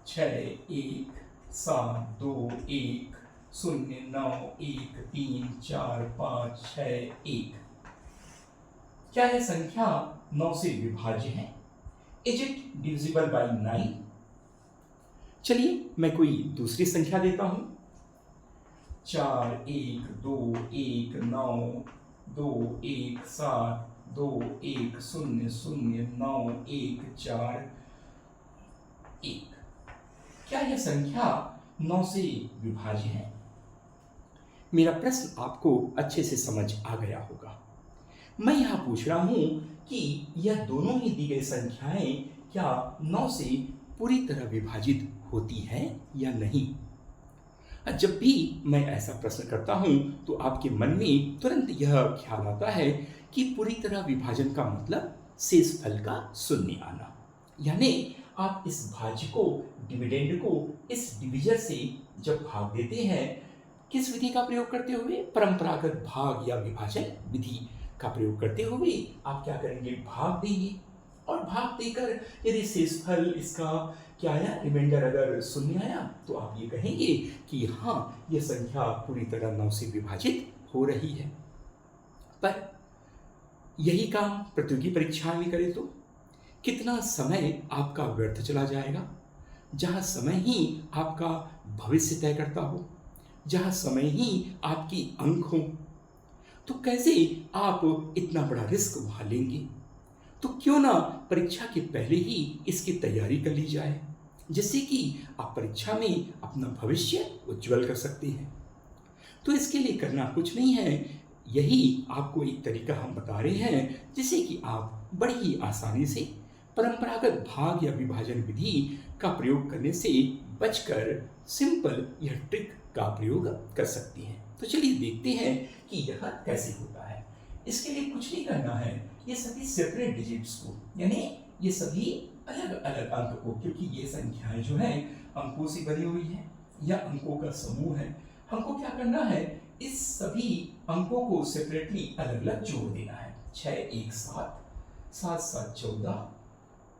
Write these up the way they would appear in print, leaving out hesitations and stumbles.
6 1 7 2 1 0 9 1 3 4 5 6 1। क्या यह संख्या 9 से विभाज्य है? Is it divisible by 9? चलिए मैं कोई दूसरी संख्या देता हूं। 4 1 2 1 9 2 1 0 0 9 1 4 1। क्या यह संख्या 9 से विभाज्य है? मेरा प्रश्न आपको अच्छे से समझ आ गया होगा। मैं यहां पूछ रहा हूं कि यह दोनों ही दी गई संख्याएं क्या 9 से पूरी तरह विभाजित होती हैं या नहीं? जब भी मैं ऐसा प्रश्न करता हूं तो आपके मन में तुरंत यह ख्याल आता है कि पूरी तरह विभाजन का मतलब शेषफल का शून्य आना, यानी आप इस भाज्य को, डिविडेंड को इस डिविजर से जब भाग देते हैं, किस विधि का प्रयोग करते हुए? परंपरागत भाग या विभाजन विधि का प्रयोग करते हुए आप क्या करेंगे? भाग देंगे, और भाग देकर यदि शेषफल इसका क्या आया, रिमाइंडर अगर शून्य आया, तो आप ये कहेंगे कि हाँ, यह संख्या पूरी तरह 9 से विभाजित हो रही है। पर यही काम प्रतियोगी परीक्षा में करें तो कितना समय आपका व्यर्थ चला जाएगा, जहां समय ही आपका भविष्य तय करता हो, जहां समय ही आपकी अंक हो। तो कैसे आप इतना बड़ा रिस्क वहां लेंगे? तो क्यों ना परीक्षा के पहले ही इसकी तैयारी कर ली जाए, जिससे कि आप परीक्षा में अपना भविष्य उज्जवल कर सकते हैं। तो इसके लिए करना कुछ नहीं है, यही आपको एक तरीका हम बता रहे हैं, जिससे कि आप बड़ी ही आसानी से परंपरागत भाग या विभाजन विधि का प्रयोग करने से बचकर सिंपल यह ट्रिक का प्रयोग कर सकते हैं। तो चलिए देखते हैं कि यह कैसे होता है। इसके लिए कुछ नहीं करना है, ये सभी सेपरेट डिजिट्स को, यानी ये सभी अलग अलग अंक को, क्योंकि ये संख्याएं जो है अंकों से बनी हुई है या अंकों का समूह है, हमको क्या करना है? इस सभी अंकों को सेपरेटली अलग अलग जोड़ देना है। 6 1 7, 7 7 14,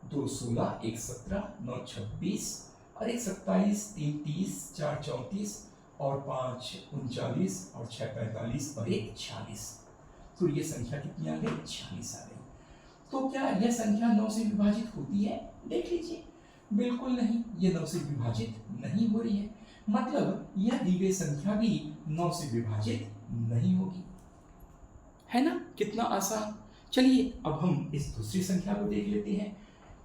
2 16, 1 17, 9 26 और 1 27, 3 30, 4 34 और 5 39 और 6 45 और 1 46। तो ये संख्या कितनी आ गई? 46 आ गई। तो क्या यह संख्या 9 से विभाजित होती है? देख लीजिए, बिल्कुल नहीं, ये 9 से विभाजित नहीं हो रही है। मतलब यह दी गई संख्या भी 9 से विभाजित नहीं होगी, है ना? कितना आसान। चलिए अब हम इस दूसरी संख्या को देख लेते हैं।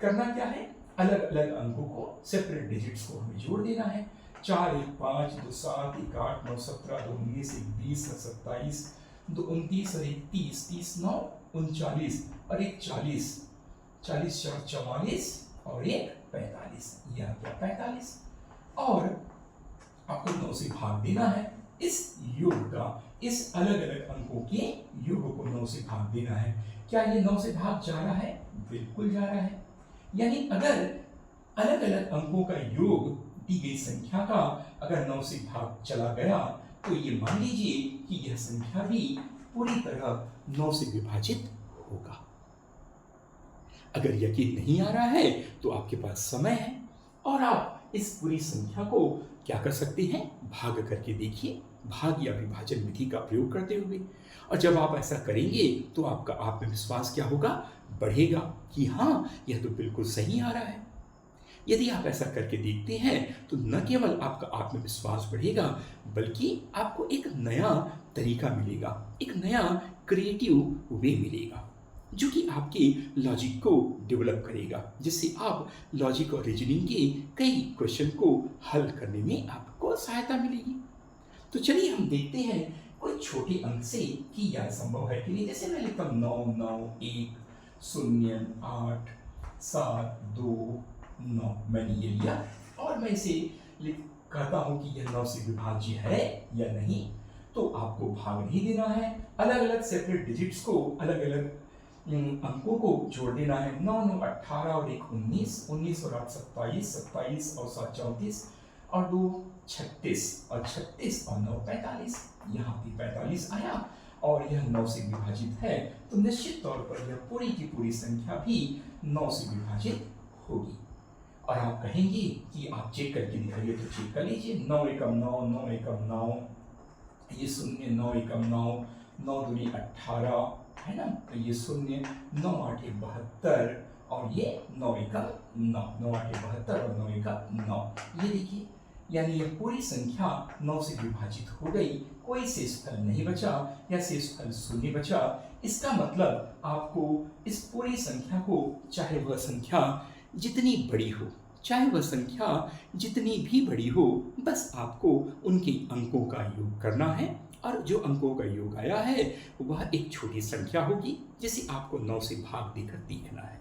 करना क्या है? अलग अलग अंकों को, सेपरेट डिजिट्स को हमें जोड़ देना है। 4 1 5, 2 7, 1 8, 9 17, 2 19, 1 20, 27, 2 29 और 1 30, 30 9 39 और 1 40, 40 4 44 और 1 45। यह आ गया 45। और आपको 9 से भाग देना है इस योग का, इस अलग अलग अंकों के योग को 9 से भाग देना है। क्या ये 9 से भाग जा रहा है? बिल्कुल जा रहा है। यानी अगर अलग अलग अंकों का योग दी गई संख्या का अगर 9 से भाग चला गया, तो ये मान लीजिए कि यह संख्या भी पूरी तरह 9 से विभाजित होगा। अगर यकीन नहीं आ रहा है तो आपके पास समय है और आप इस पूरी संख्या को क्या कर सकते हैं? भाग करके देखिए, भाग या विभाजन विधि का प्रयोग करते हुए। और जब आप ऐसा करेंगे तो आपका आत्मविश्वास क्या होगा? बढ़ेगा कि हाँ, यह तो बिल्कुल सही आ रहा है। यदि आप ऐसा करके देखते हैं तो न केवल आपका आत्मविश्वास बढ़ेगा, बल्कि आपको एक नया तरीका मिलेगा, एक नया क्रिएटिव वे मिलेगा, जो कि आपके लॉजिक को डेवलप करेगा, जिससे आप लॉजिक और रीजनिंग के कई क्वेश्चन को हल करने में आपको सहायता मिलेगी। तो चलिए हम देखते हैं कोई छोटे अंक से कि यह संभव है कि नहीं। जैसे मैं लिखता हूँ 9 9 1 0 8 7 2 9, मैंने ये लिया और मैं इसे कहता हूं कि यह 9 से विभाज्य है या नहीं। तो आपको भाग नहीं देना है, अलग अलग सेपरेट डिजिट्स को, अलग अलग अंकों को जोड़ देना है। 9 9 18 और 1 19, 19 और 8 27, 27 और 7 34 और 2 36 और 36 और 9 45। यहाँ भी 45 आया और यह 9 से विभाजित है, तो निश्चित तौर पर यह पूरी की पूरी संख्या भी 9 से विभाजित होगी। और आप कहेंगे कि आप चेक करके दिखाइए, तो चेक कर लीजिए। 9 एकम 9, 9 एकम 9, ये शून्य, 9 एकम 9, 9 दूनी 18, है ना। तो ये शून्य, 9 आठे 72 और ये 9 एकम 9, 9 आठे 72 और 9 एकम 9। ये देखिए, यानी ये पूरी संख्या 9 से विभाजित हो गई, कोई शेषफल नहीं बचा या शेषफल शून्य बचा। इसका मतलब आपको इस पूरी संख्या को, चाहे वह संख्या जितनी बड़ी हो, चाहे वह संख्या जितनी भी बड़ी हो, बस आपको उनके अंकों का योग करना है और जो अंकों का योग आया है वह एक छोटी संख्या होगी जिसे आपको 9 से भाग देकर देखना है।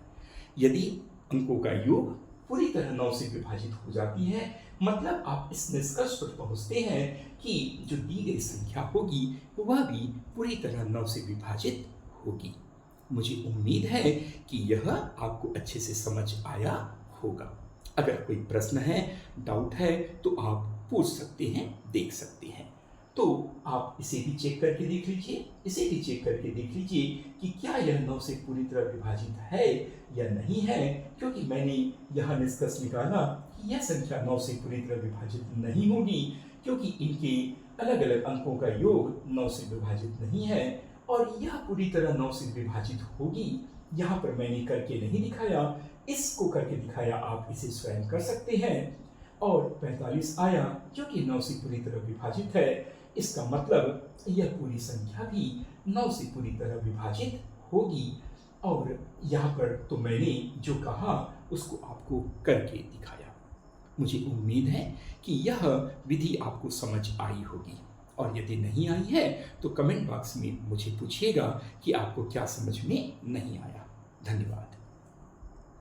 यदि अंकों का योग पूरी तरह 9 से विभाजित हो जाती है, मतलब आप इस निष्कर्ष पर पहुंचते हैं कि जो दी गई संख्या होगी वह भी पूरी तरह 9 से विभाजित होगी। मुझे उम्मीद है कि यह आपको अच्छे से समझ आया होगा। अगर कोई प्रश्न है, डाउट है, तो आप पूछ सकते हैं, देख सकते हैं। तो आप इसे भी चेक करके देख लीजिए, इसे भी चेक करके देख लीजिए कि क्या यह 9 से पूरी तरह विभाजित है या नहीं है, क्योंकि मैंने यह निष्कर्ष निकाला कि यह संख्या 9 से पूरी तरह विभाजित नहीं होगी, क्योंकि इनके अलग अलग अंकों का योग 9 से विभाजित नहीं है और यह पूरी तरह 9 से विभाजित होगी। यहाँ पर मैंने करके नहीं दिखाया, इसको करके दिखाया, आप इसे स्वयं कर सकते हैं। और 45 आया जो कि 9 से पूरी तरह विभाजित है, इसका मतलब यह पूरी संख्या भी 9 से पूरी तरह विभाजित होगी। और यहाँ पर तो मैंने जो कहा उसको आपको करके दिखाया। मुझे उम्मीद है कि यह विधि आपको समझ आई होगी, और यदि नहीं आई है तो कमेंट बॉक्स में मुझे पूछिएगा कि आपको क्या समझ में नहीं आया। धन्यवाद।